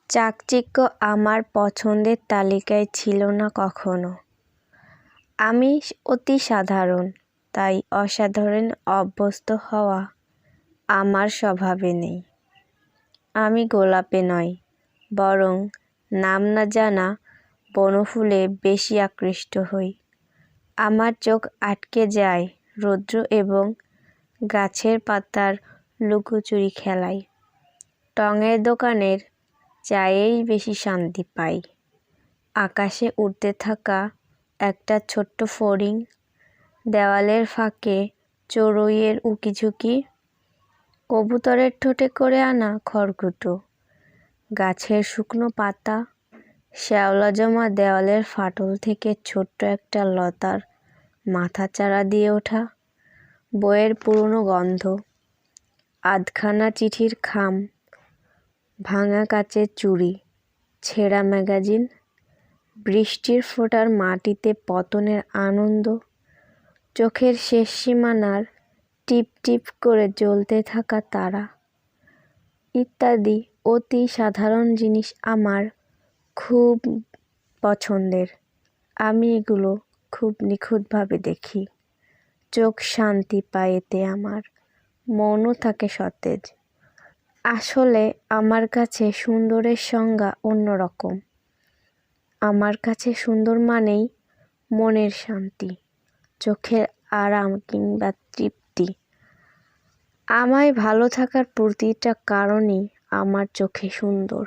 চাকচিক্য আমার পছন্দের তালিকায় ছিল না কখনো। আমি অতি সাধারণ, তাই অসাধারণ অভ্যস্ত হওয়া আমার স্বভাবে নেই। আমি গোলাপে নয়, বরং নাম না জানা বনফুলে বেশি আকৃষ্ট হই। আমার চোখ আটকে যায় রৌদ্র এবং গাছের পাতার লুকোচুরি খেলায়। টঙের দোকানের চায়েই বেশি শান্তি পাই। আকাশে উড়তে থাকা একটা ছোট্ট ফড়িং, দেওয়ালের ফাঁকে চড়ুইয়ের উকিঝুঁকি, কবুতরের ঠোঁটে করে আনা খড়কুটো, গাছের শুকনো পাতা, শ্যাওলা জমা দেওয়ালের ফাটল থেকে ছোট্ট একটা লতার মাথাচাড়া দিয়ে ওঠা, বইয়ের পুরনো গন্ধ, আধখানা চিঠির খাম, ভাঙা কাচের চুড়ি, ছেঁড়া ম্যাগাজিন, বৃষ্টির ফোঁটার মাটিতে পতনের আনন্দ, চোখের শেষ সীমানার টিপ টিপ করে জ্বলতে থাকা তারা ইত্যাদি অতি সাধারণ জিনিস আমার খুব পছন্দের। আমি এগুলো খুব নিখুঁতভাবে দেখি। চোখ শান্তি পায় এতে, আমার মনও থাকে সতেজ। আসলে আমার কাছে সুন্দরের সংজ্ঞা অন্যরকম। আমার কাছে সুন্দর মানেই মনের শান্তি, চোখের আরাম কিংবা তৃপ্তি। আমায় ভালো থাকার প্রতিটা কারণই আমার চোখে সুন্দর।